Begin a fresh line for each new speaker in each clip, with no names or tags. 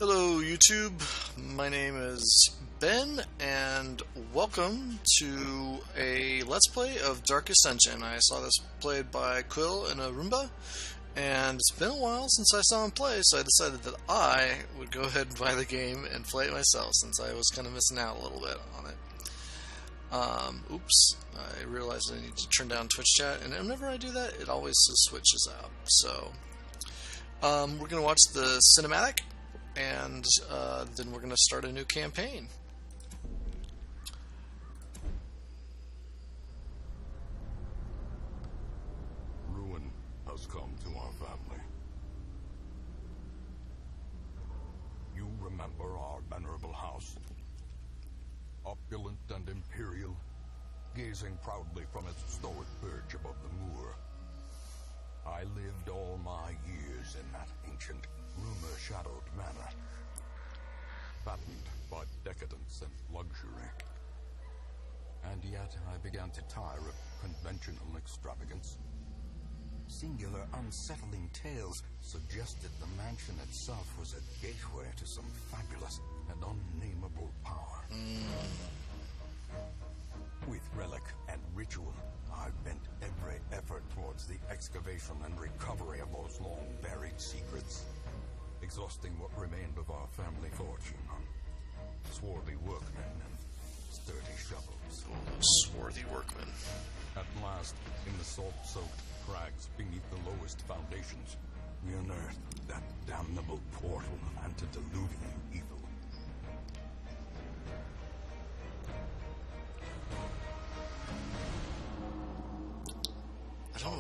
Hello YouTube, my name is Ben and welcome to a Let's Play of Darkest Dungeon. I saw this played by Quill and Arumba and it's been a while since I saw him play, so I decided that I would go ahead and buy the game and play it myself since I was kind of missing out a little bit on it. Oops, I realized I need to turn down Twitch chat, and whenever I do that it always switches out. So we're going to watch the cinematic and then we're going to start a new campaign.
Ruin has come to our family. You remember our venerable house? Opulent and imperial, gazing proudly from its stoic perch above the moor. I lived all my years in that ancient, rumor-shadowed manor, fattened by decadence and luxury. And yet I began to tire of conventional extravagance. Singular, unsettling tales suggested the mansion itself was a gateway to some fabulous and unnameable power. With relic and ritual, I bent every effort towards the excavation and recovery of those long-buried secrets, exhausting what remained of our family fortune on swarthy workmen and sturdy shovels.
Swarthy workmen.
At last, in the salt-soaked crags beneath the lowest foundations, we unearthed that damnable portal of antediluvian evil.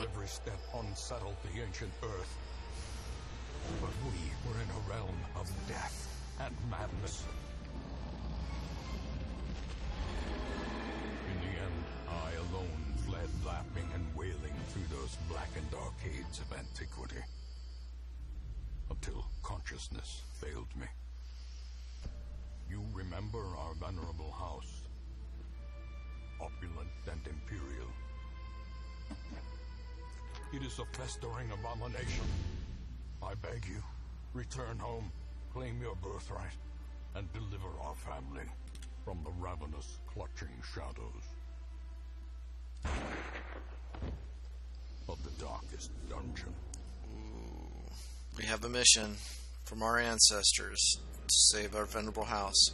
Every step unsettled the ancient earth. But we were in a realm of death and madness. In the end, I alone fled laughing and wailing through those blackened arcades of antiquity. Until consciousness failed me. You remember our venerable house? Opulent and imperial. It is a festering abomination. I beg you, return home, claim your birthright, and deliver our family from the ravenous, clutching shadows of the darkest dungeon.
Ooh, we have a mission from our ancestors to save our venerable house.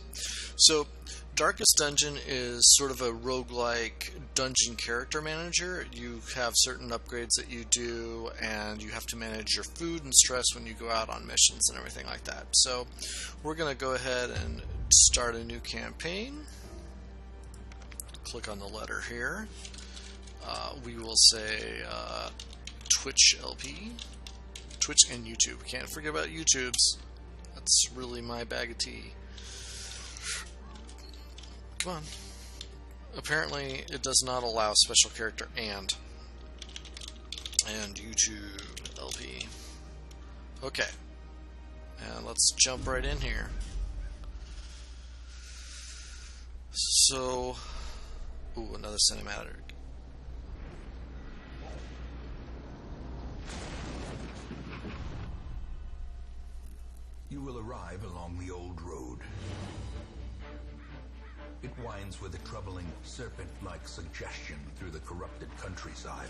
So, Darkest Dungeon is sort of a roguelike dungeon character manager. You have certain upgrades that you do, and you have to manage your food and stress when you go out on missions and everything like that. So, we're going to go ahead and start a new campaign. Click on the letter here. We will say Twitch LP. Twitch and YouTube. Can't forget about YouTube's. That's really my bag of tea. Come on. Apparently, it does not allow special character and YouTube LP. Okay. And let's jump right in here. So, ooh, another cinematic.
You will arrive along the old road. It winds with a troubling, serpent-like suggestion through the corrupted countryside,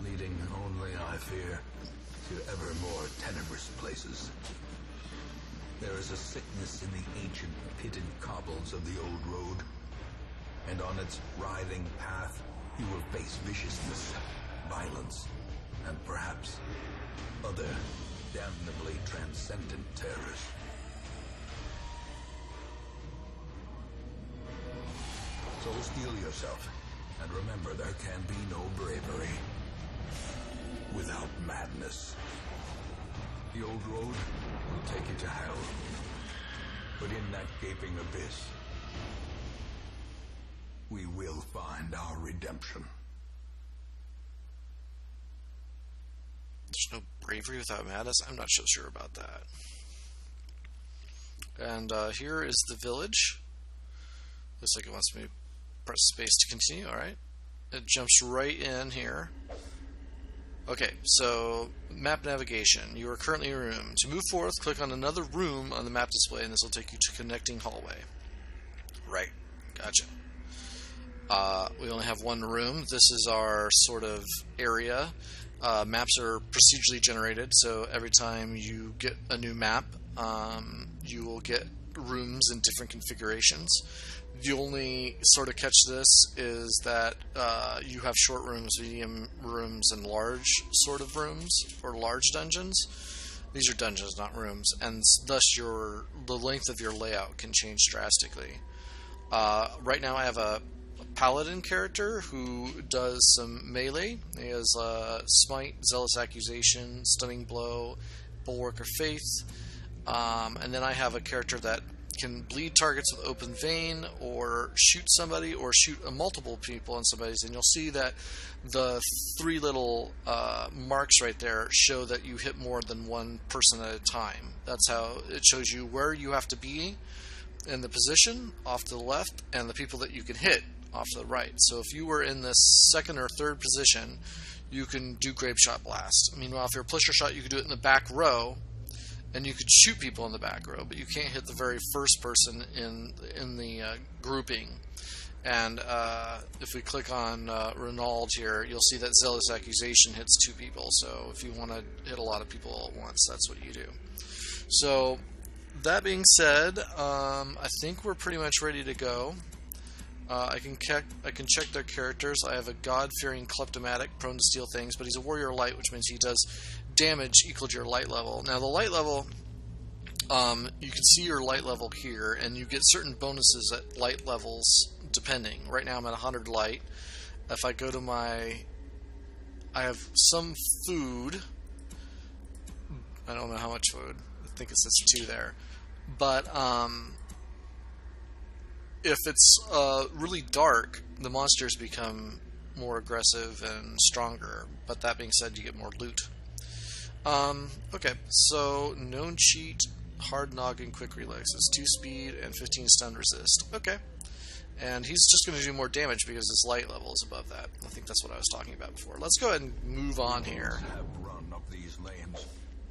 leading only, I fear, to ever more tenebrous places. There is a sickness in the ancient, pitted cobbles of the old road, and on its writhing path you will face viciousness, violence, and perhaps other damnably transcendent terrors. So steel yourself, and remember there can be no bravery without madness. The old road will take you to hell, but in that gaping abyss, we will find our redemption.
There's no bravery without madness? I'm not so sure about that. And here is the village. Looks like it wants me to press space to continue. Alright. It jumps right in here. Okay, so map navigation. You are currently in a room. To move forth, click on another room on the map display, and this will take you to connecting hallway. Right, gotcha. We only have one room. This is our sort of area. Maps are procedurally generated, so every time you get a new map, you will get rooms in different configurations. The only sort of catch to this is that you have short rooms, medium rooms, and large sort of rooms, or large dungeons. These are dungeons, not rooms, and thus the length of your layout can change drastically. Right now I have a paladin character who does some melee. He has Smite, Zealous Accusation, Stunning Blow, Bulwark of Faith, and then I have a character that can bleed targets with Open Vein, or shoot somebody, or shoot multiple people on somebody's, and you'll see that the three little marks right there show that you hit more than one person at a time. That's how it shows you where you have to be in the position off to the left, and the people that you can hit off to the right. So if you were in this second or third position, you can do Grape Shot Blast. Meanwhile, if you're a Pusher Shot, you could do it in the back row, and you could shoot people in the back row, but you can't hit the very first person in the grouping. And if we click on Renauld here, you'll see that Zealous Accusation hits 2 people. So if you want to hit a lot of people at once, that's what you do. So that being said, I think we're pretty much ready to go. I can check their characters. I have a God-fearing kleptomatic, prone to steal things, but he's a warrior light, which means he does damage equal to your light level. Now the light level, you can see your light level here, and you get certain bonuses at light levels depending. Right now I'm at 100 light. If I go to I have some food. I don't know how much food. I think it says 2 there. But if it's really dark, the monsters become more aggressive and stronger. But that being said, you get more loot. Okay, so known cheat, hard noggin, quick relaxes, 2 speed and 15 stun resist. Okay, and he's just going to do more damage because his light level is above that. I think that's what I was talking about before. Let's go ahead and move on here.
Run up these lanes.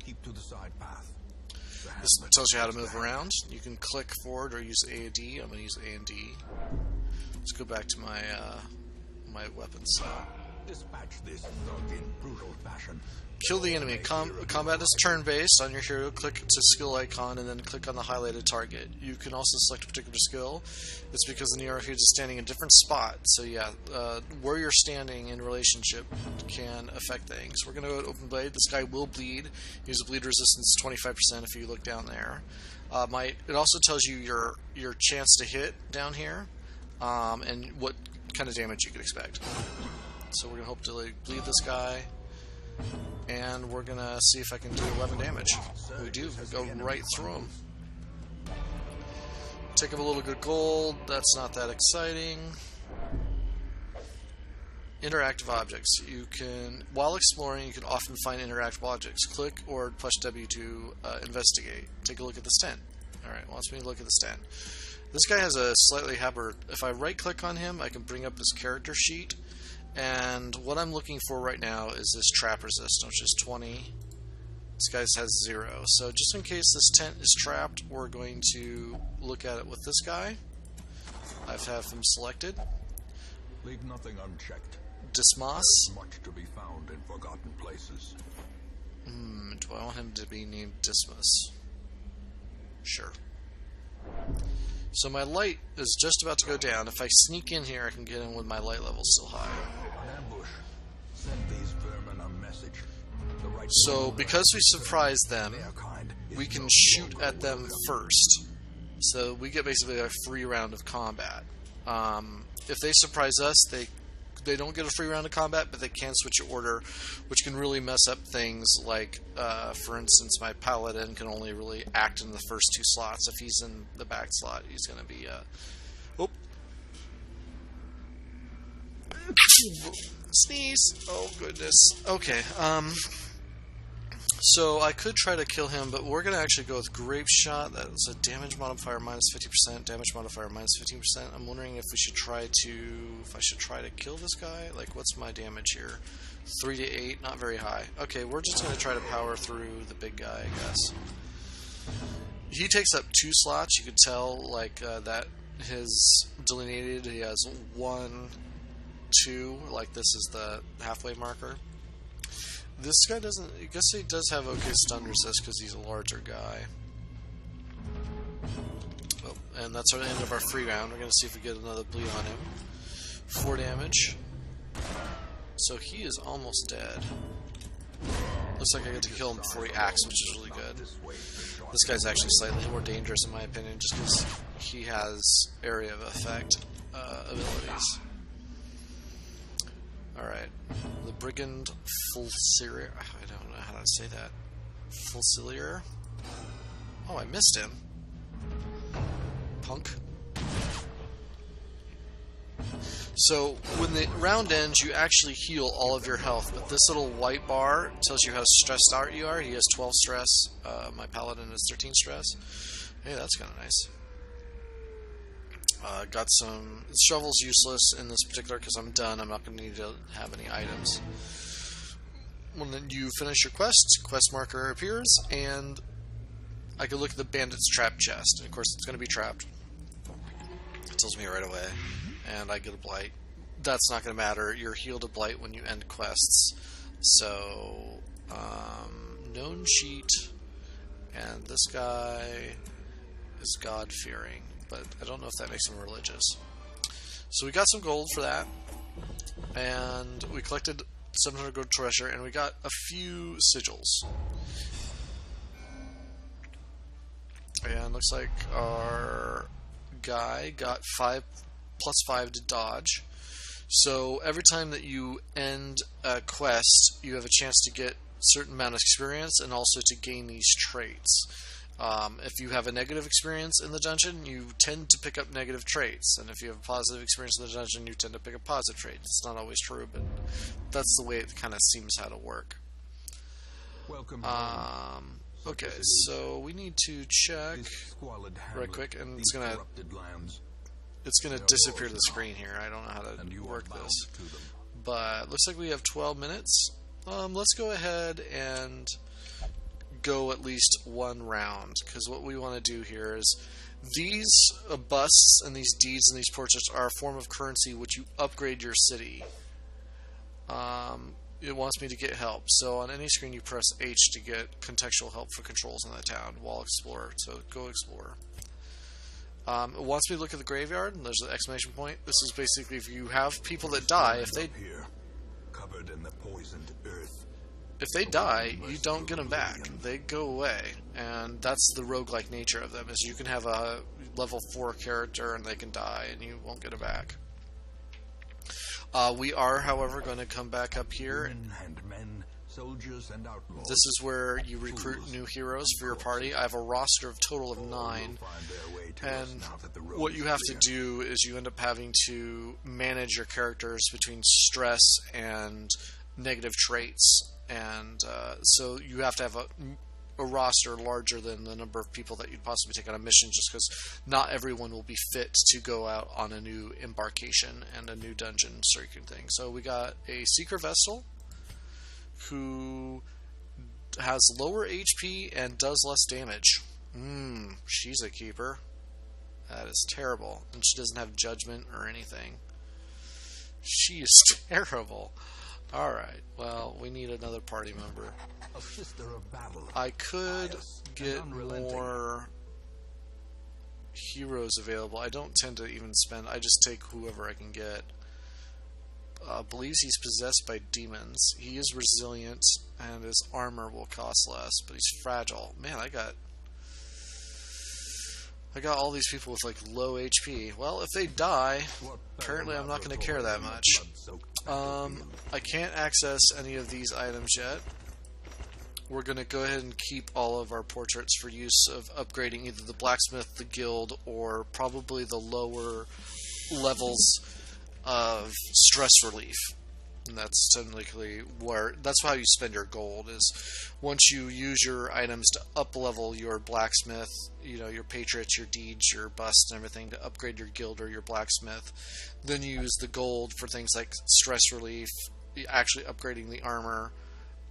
Keep to the side path.
This tells you how to move around. You can click forward or use A and D. I'm going to use A and D. Let's go back to my my weapons.
Dispatch this thug in brutal fashion.
Kill the enemy. Combat is turn-based. On your hero, click to skill icon and then click on the highlighted target. You can also select a particular skill. It's because the Neo Arcade is standing in a different spot. So yeah, where you're standing in relationship can affect things. We're going to go to Open Blade. This guy will bleed. He has a bleed resistance 25% if you look down there. It also tells you your chance to hit down here and what kind of damage you can expect. So we're going to hope to bleed this guy. And we're going to see if I can do 11 damage. We do. We go right through him. Take up a little good gold. That's not that exciting. Interactive objects. You can, while exploring, you can often find interactive objects. Click or push W to investigate. Take a look at this tent. Alright, wants me to look at this tent. This guy has a slightly haber. If I right click on him, I can bring up his character sheet. And what I'm looking for right now is this trap resist, which is 20. This guy has 0. So just in case this tent is trapped, we're going to look at it with this guy. I have him selected.
Leave nothing unchecked.
Dismas.
There's much to be found in forgotten places.
Do I want him to be named Dismas? Sure. So my light is just about to go down. If I sneak in here, I can get in with my light level still high.
An ambush. Send these vermin a message. The right
So because we surprise them, we can shoot at them first. So we get basically a free round of combat. If they surprise us, they don't get a free round of combat, but they can switch your order, which can really mess up things like, for instance, my paladin can only really act in the first 2 slots. If he's in the back slot, he's going to be, Sneeze! Oh, goodness. Okay, So I could try to kill him, but we're going to actually go with Grape Shot. That's a damage modifier minus 50%, damage modifier minus 15%. I'm wondering if I should try to kill this guy. Like, what's my damage here? 3 to 8, not very high. Okay, we're just going to try to power through the big guy, I guess. He takes up 2 slots. You could tell, like, that his delineated, he has 1, 2, like this is the halfway marker. This guy doesn't, I guess he does have okay stun resist because he's a larger guy. Oh, and that's our end of our free round. We're going to see if we get another bleed on him. 4 damage. So he is almost dead. Looks like I get to kill him before he acts, which is really good. This guy's actually slightly more dangerous in my opinion, just because he has area of effect abilities. Alright. The Brigand Fulcilier. I don't know how to say that. Fulcilier? Oh, I missed him. Punk. So, when the round ends, you actually heal all of your health, but this little white bar tells you how stressed out you are. He has 12 stress. My paladin has 13 stress. Hey, that's kind of nice. Got some... Shovel's useless in this particular because I'm done. I'm not going to need to have any items. When you finish your quest marker appears, and I can look at the bandit's trap chest. And of course, it's going to be trapped. It tells me right away. And I get a blight. That's not going to matter. You're healed a blight when you end quests. So, known cheat. And this guy is God-fearing. But I don't know if that makes him religious. So we got some gold for that. And we collected 700 gold treasure. And we got a few sigils. And looks like our guy got +5 to dodge. So every time that you end a quest, you have a chance to get a certain amount of experience and also to gain these traits. If you have a negative experience in the dungeon, you tend to pick up negative traits. And if you have a positive experience in the dungeon, you tend to pick up positive traits. It's not always true, but that's the way it kind of seems how to work.
Welcome.
Okay, so we need to check right quick, and it's gonna disappear the screen here. I don't know how to work this, but looks like we have 12 minutes. Let's go ahead and go at least one round, because what we want to do here is these busts and these deeds and these portraits are a form of currency which you upgrade your city. It wants me to get help, so on any screen you press H to get contextual help for controls in the town while explore. So go explore. It wants me to look at the graveyard, and there's an exclamation point. This is basically if you have people that die, if they
covered in the poisoned earth.
If they die, you don't get them back. They go away, and that's the roguelike nature of them. Is you can have a level 4 character and they can die, and you won't get it back. We are, however, going to come back up here.
Soldiers and outlaws.
This is where you recruit new heroes for your party. I have a roster of total of 9, and what you have to do is you end up having to manage your characters between stress and negative traits, and so you have to have a roster larger than the number of people that you'd possibly take on a mission, just because not everyone will be fit to go out on a new embarkation and a new dungeon circuit thing. So we got a Seeker Vestal who has lower HP and does less damage. She's a keeper. That is terrible. And she doesn't have judgment or anything. She is terrible. Alright, well, we need another party member.
A sister of battle.
I could get more heroes available. I don't tend to even spend, I just take whoever I can get. Believes he's possessed by demons. He is resilient, and his armor will cost less, but he's fragile. Man, I got all these people with like low HP. Well, if they die, apparently I'm not going to care that much. I can't access any of these items yet. We're going to go ahead and keep all of our portraits for use of upgrading either the blacksmith, the guild, or probably the lower levels of stress relief. And that's technically that's how you spend your gold, is once you use your items to up level your blacksmith, your patriots, your deeds, your busts, and everything to upgrade your guild or your blacksmith. Then you use the gold for things like stress relief, actually upgrading the armor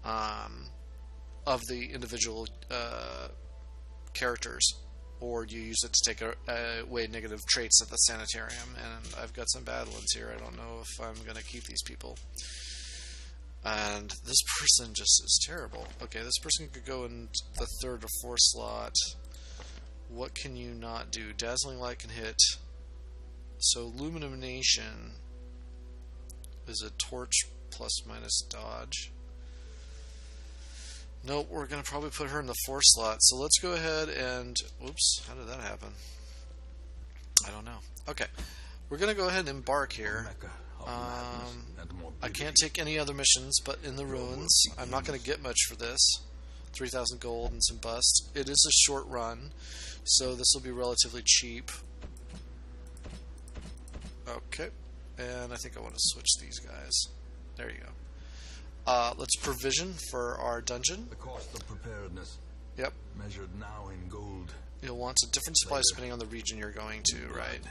of the individual characters, or you use it to take away negative traits at the sanitarium. And I've got some bad ones here. I don't know if I'm going to keep these people. And this person just is terrible. Okay, this person could go in the 3rd or 4th slot. What can you not do? Dazzling Light can hit. So Illumination is a torch plus minus dodge. Nope, we're going to probably put her in the 4th slot. So let's go ahead and... Oops, how did that happen? I don't know. Okay, we're going to go ahead and embark here. I can't take any other missions but in the ruins. I'm not going to get much for this. 3,000 gold and some busts. It is a short run, so this will be relatively cheap. Okay, and I think I want to switch these guys. There you go. Let's provision for our dungeon.
The cost of preparedness.
Yep.
Measured now in gold.
You'll want a different supply depending on the region you're going to, right?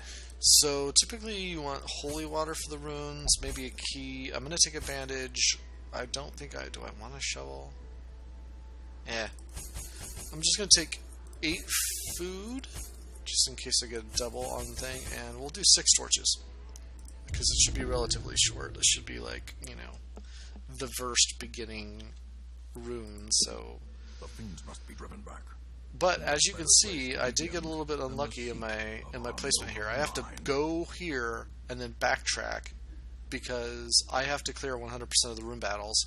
So typically you want holy water for the runes, maybe a key. I'm going to take a bandage. I don't think do I want a shovel? I'm just going to take 8 food, just in case I get a double on the thing, and we'll do 6 torches. Because it should be relatively short. This should be like, the versed beginning rune, so...
The fiends must be driven back.
But as you can see, I did get a little bit unlucky in my placement here. I have to go here and then backtrack because I have to clear 100% of the room battles,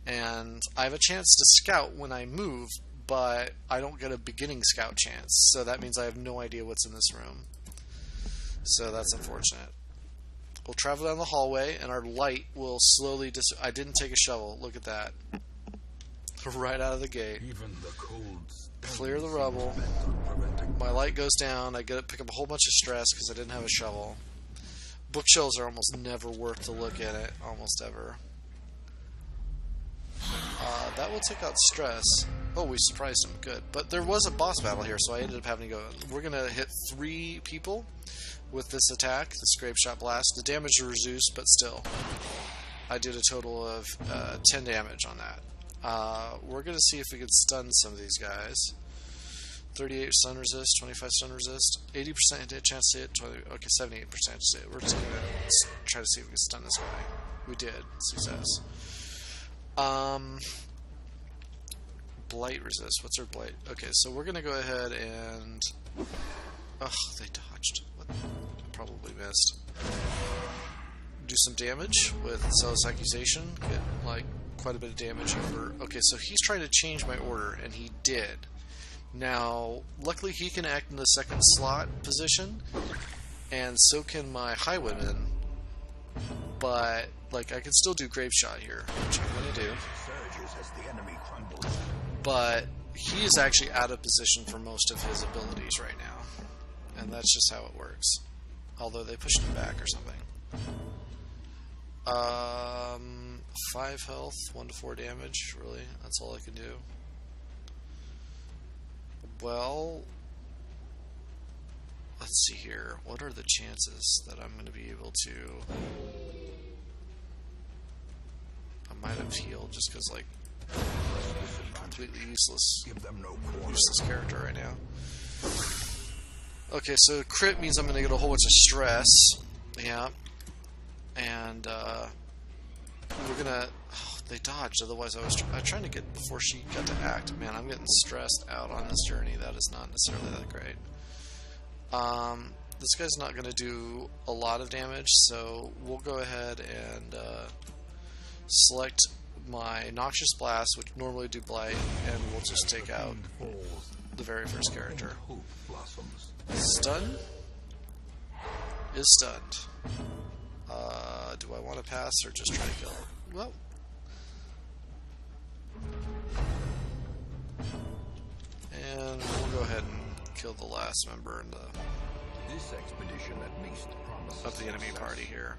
and I have a chance to scout when I move, but I don't get a beginning scout chance. So that means I have no idea what's in this room. So that's unfortunate. We'll travel down the hallway, and our light will slowly I didn't take a shovel. Look at that. Right out of the gate.
Even the cold
Clear the rubble. My light goes down. I pick up a whole bunch of stress because I didn't have a shovel. Bookshelves are almost never worth to look at it. Almost ever. That will take out stress. Oh, we surprised him. Good. But there was a boss battle here, so I ended up having to go. We're going to hit 3 people with this attack, the Scrape Shot Blast. The damage is reduced, but still. I did a total of 10 damage on that. We're going to see if we can stun some of these guys. 38 stun resist, 25 stun resist, 80% hit chance to hit, 78% chance to hit. We're just going to try to see if we can stun this guy. We did. Success. Blight resist. What's our blight? Okay, so we're going to go ahead and... Ugh, they dodged. What? I probably missed. Do some damage with Zealous Accusation. Get, like, quite a bit of damage over... Okay, so he's trying to change my order, and he did. Now, luckily he can act in the 2nd slot position, and so can my Highwayman. But, like, I can still do Grave Shot here, which I'm going to do. But he is actually out of position for most of his abilities right now. And that's just how it works. Although they pushed him back or something. 5 health, 1 to 4 damage, really? That's all I can do. Well, let's see here. What are the chances that I'm going to be able to... I might have healed just because, like, completely useless character right now. Okay, so crit means I'm going to get a whole bunch of stress. Yeah. And, we're going to... Oh, they dodged, otherwise I was trying to get before she got to act. Man, I'm getting stressed out on this journey. That is not necessarily that great. This guy's not going to do a lot of damage, so we'll go ahead and select my Noxious Blast, which normally do Blight, and we'll just take out the very first character. Stun is stunned. Do I want to pass or just try to kill him? Well, and we'll go ahead and kill the last member in
this expedition at least
of the enemy party here.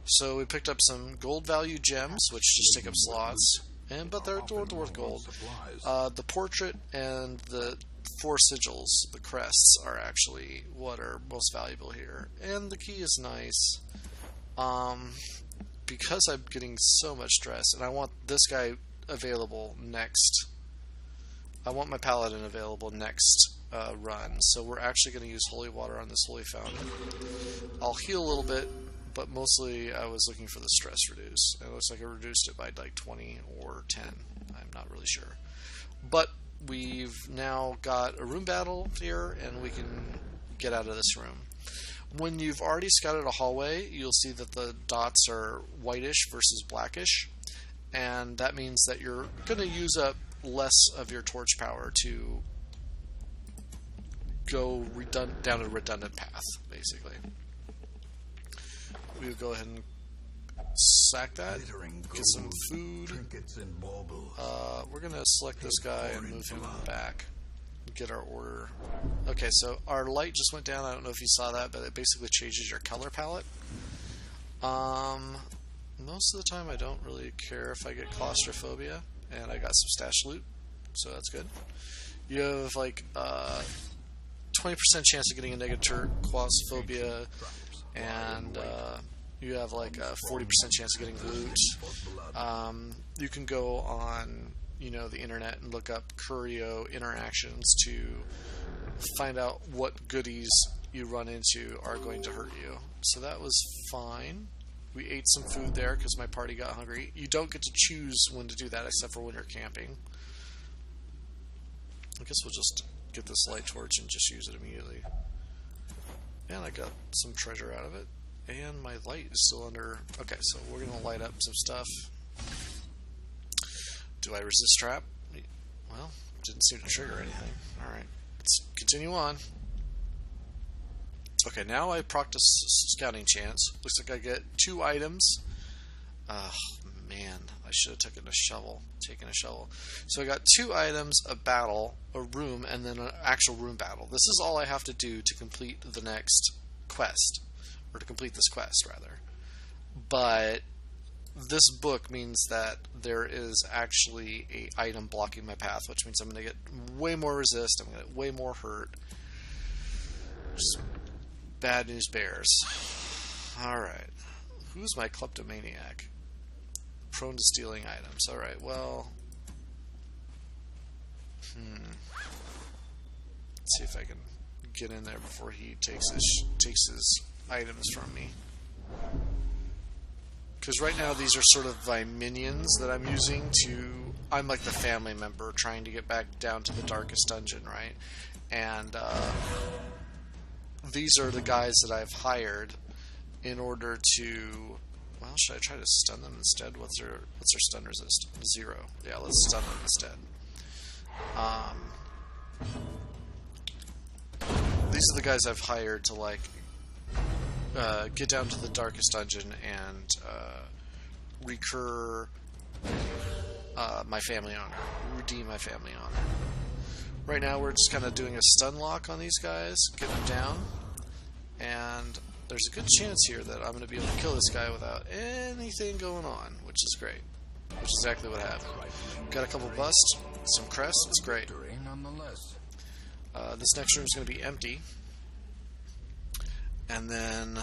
So we picked up some gold value gems, which just take up slots, but they're worth gold. The portrait and the 4 sigils, the crests, are actually what are most valuable here. And the key is nice. Because I'm getting so much stress, and I want this guy available next. I want my paladin available next run, so we're actually going to use holy water on this holy fountain. I'll heal a little bit, but mostly I was looking for the stress reduce. It looks like I reduced it by like 20 or 10. I'm not really sure. But we've now got a room battle here, and we can get out of this room. When you've already scouted a hallway, you'll see that the dots are whitish versus blackish, and that means that you're going to use up less of your torch power to go down a redundant path, basically. We'll go ahead and sack that, get some food. We're going to select this guy and move him back. Get our order. Okay, so our light just went down. I don't know if you saw that, but it basically changes your color palette. Most of the time I don't really care if I get claustrophobia, and I got some stash loot, so that's good. You have like 20% chance of getting a negative claustrophobia, and you have like a 40% chance of getting loot. You can go on the internet and look up Curio interactions to find out what goodies you run into are going to hurt you. So that was fine. We ate some food there because my party got hungry. You don't get to choose when to do that except for when you're camping. I guess we'll just get this light torch and just use it immediately. And I got some treasure out of it. And my light is still under... Okay, so we're going to light up some stuff. Do I resist trap? Well, didn't seem to trigger anything. Alright, let's continue on. Okay, now I practice scouting chance. Looks like I get 2 items. Oh, man. I should have taken a shovel. So I got 2 items, a battle, a room, and then an actual room battle. This is all I have to do to complete the next quest. Or to complete this quest, rather. But this book means that there is actually a item blocking my path, which means I'm going to get way more resist, I'm going to get way more hurt. Just bad news bears. Alright. Who's my kleptomaniac? Prone to stealing items. Alright, well... Let's see if I can get in there before he takes his items from me. Because right now these are sort of my minions that I'm using to... I'm like the family member trying to get back down to the darkest dungeon, right? And these are the guys that I've hired in order to... Well, should I try to stun them instead? What's their stun resist? 0. Yeah, let's stun them instead. These are the guys I've hired to, like... get down to the darkest dungeon and recur my family honor, redeem my family honor. Right now we're just kind of doing a stun lock on these guys, get them down, and there's a good chance here that I'm going to be able to kill this guy without anything going on, which is great. Which is exactly what happened. Got a couple busts, some crests, it's great. This next room is going to be empty. And then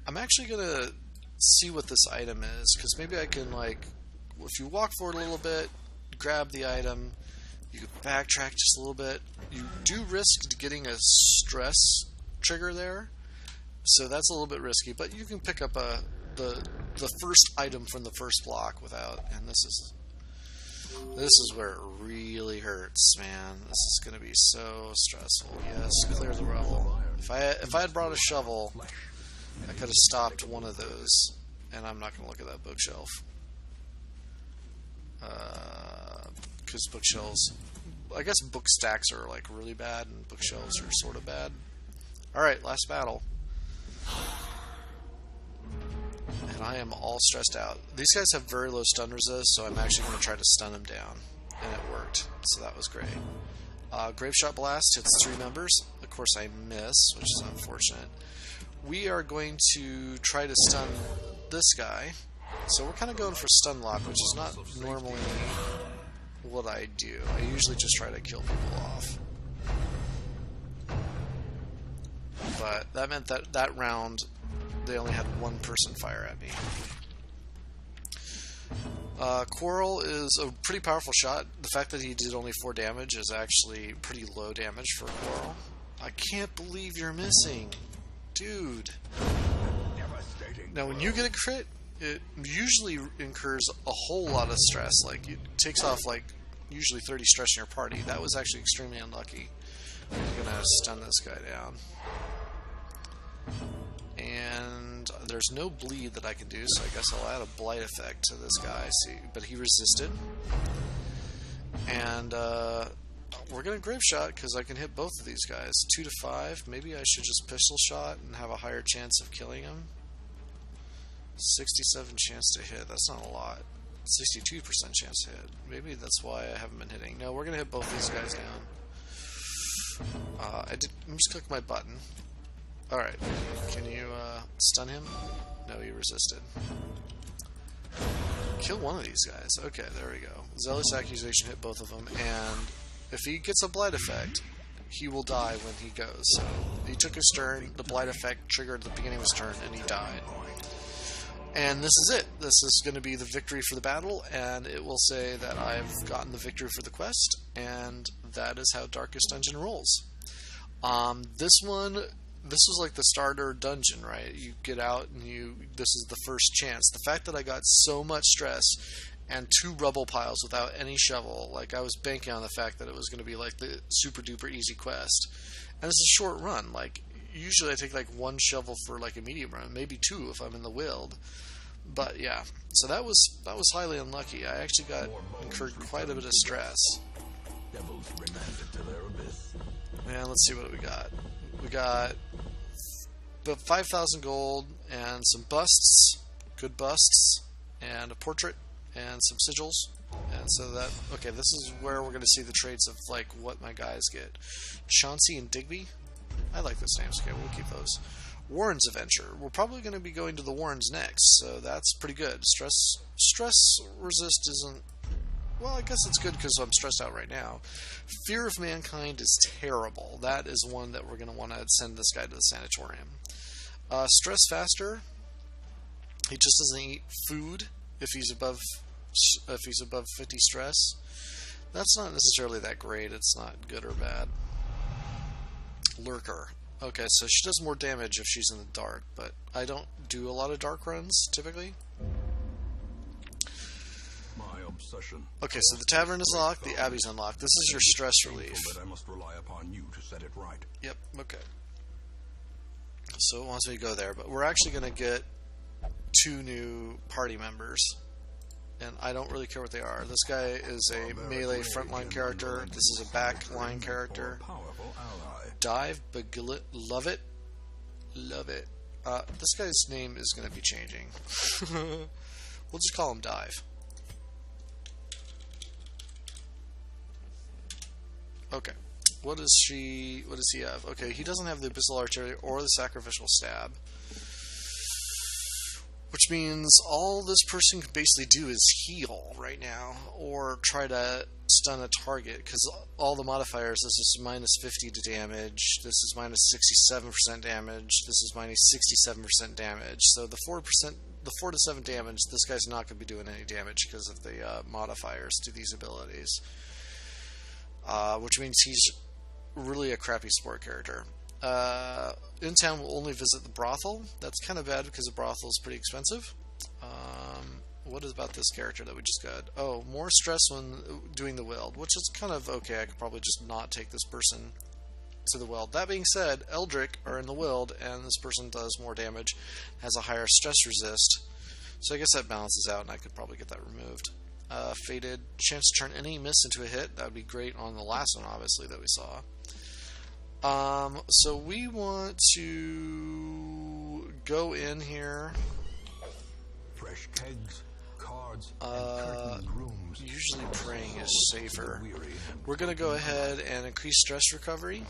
I'm actually going to see what this item is, because maybe I can, like, if you walk forward a little bit, grab the item, you can backtrack just a little bit. You do risk getting a stress trigger there, so that's a little bit risky, but you can pick up the first item from the first block without, and this is where it really hurts, man. This is going to be so stressful. Yes, clear the rubble. If I had brought a shovel, I could have stopped one of those, and I'm not going to look at that bookshelf. Because bookshelves, I guess book stacks are like really bad, and bookshelves are sort of bad. Alright, last battle. And I am all stressed out. These guys have very low stun resist, so I'm actually going to try to stun them down. And it worked, so that was great. Grave Shot Blast hits 3 members. Of course I miss, which is unfortunate. we are going to try to stun this guy. So we're kind of going for stun lock, which is not normally what I do. I usually just try to kill people off. But that meant that that round they only had one person fire at me. Quarrel is a pretty powerful shot. The fact that he did only 4 damage is actually pretty low damage for Quarrel. I can't believe you're missing. Dude. Now when you get a crit, it usually incurs a whole lot of stress. Like, it takes off like usually 30 stress in your party. That was actually extremely unlucky. I'm gonna stun this guy down. And there's no bleed that I can do, so I guess I'll add a blight effect to this guy. See, but he resisted. And we're gonna grave shot because I can hit both of these guys. 2 to 5. Maybe I should just pistol shot and have a higher chance of killing him. 67 chance to hit. That's not a lot. 62% chance to hit. Maybe that's why I haven't been hitting. No, we're gonna hit both these guys down. Let me just click my button. Alright, can you stun him? No, he resisted. Kill one of these guys. Okay, there we go. Zealous Accusation hit both of them, and if he gets a blight effect, he will die when he goes. So he took his turn, the blight effect triggered at the beginning of his turn, and he died. And this is it. This is going to be the victory for the battle, and it will say that I've gotten the victory for the quest, and that is how Darkest Dungeon rolls. This was like the starter dungeon, right? You get out and this is the first chance. The fact that I got so much stress and 2 rubble piles without any shovel, like I was banking on the fact that it was going to be like the super duper easy quest. And it's a short run. Like, usually I take like 1 shovel for like a medium run, maybe 2 if I'm in the wild. But yeah, so that was highly unlucky. I actually incurred quite a bit of stress.
Devils remanded to their abyss.
And let's see what we got. We got the 5,000 gold and some busts, good busts, and a portrait and some sigils. And so that, okay, this is where we're going to see the traits of like what my guys get. Chauncey and Digby. I like those names. Okay, we'll keep those. Warren's Adventure. We're probably going to be going to the Warrens next, so that's pretty good. Stress resist isn't... Well, I guess it's good because I'm stressed out right now. Fear of Mankind is terrible. That is one that we're going to want to send this guy to the sanatorium. Stress Faster. He just doesn't eat food if he's above 50 stress. That's not necessarily that great. It's not good or bad. Lurker. Okay, so she does more damage if she's in the dark, but I don't do a lot of dark runs typically.
Obsession.
Okay, so the tavern is locked, the abbey's unlocked. This is your stress relief.
But I must rely upon you to set it right.
Yep, okay. So it wants me to go there, but we're actually going to get 2 new party members, and I don't really care what they are. This guy is a melee frontline character. This is a backline character. Dive, love it. Love it. This guy's name is going to be changing. We'll just call him Dive. Okay, what does he have? Okay, he doesn't have the Abyssal Artillery or the Sacrificial Stab, which means all this person can basically do is heal right now, or try to stun a target, because all the modifiers, this is minus 50 to damage, this is minus 67% damage, this is minus 67% damage, so the 4 to 7 damage, this guy's not going to be doing any damage because of the modifiers to these abilities. Which means he's really a crappy support character. In town, we'll only visit the brothel. That's kind of bad because the brothel is pretty expensive. What is about this character that we just got? Oh, more stress when doing the weld, which is kind of okay. I could probably just not take this person to the weld. That being said, Eldrick are in the weld, and this person does more damage, has a higher stress resist. So I guess that balances out, and I could probably get that removed. Fated, chance to turn any miss into a hit. That would be great on the last one, obviously, that we saw. So we want to go in here.
Fresh kegs, cards, and curtained rooms.
Usually praying is safer. We're going to go ahead and increase stress recovery.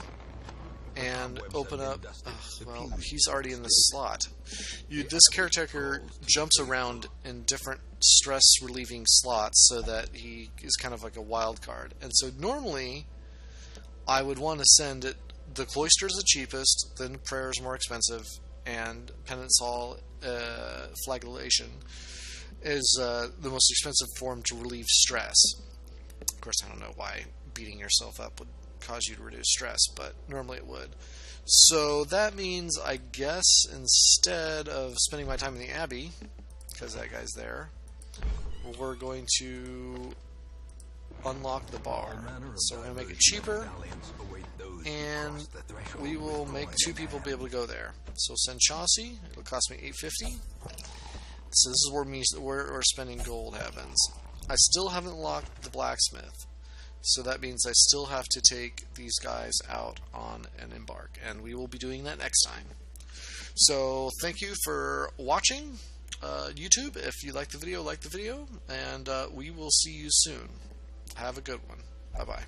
and
cobwebs
open
have
up.
been dusted, the
Well,
pews
he's already in the slot. This
avenue
caretaker
closed,
jumps around in different stress relieving slots so that he is kind of like a wild card. And so normally I would want to send it. The cloister is the cheapest, then prayer is more expensive, and penance hall flagellation is the most expensive form to relieve stress. Of course, I don't know why beating yourself up would cause you to reduce stress, but normally it would. So that means, I guess, instead of spending my time in the Abbey, because that guy's there, we're going to unlock the bar. So we're going to make it cheaper, and we will make 2 people be able to go there. So send Chauncey. It'll cost me $850. So this is where spending gold happens. I still haven't locked the blacksmith, so that means I still have to take these guys out on an embark, and we will be doing that next time. So thank you for watching YouTube. If you like the video, and we will see you soon. Have a good one. Bye-bye.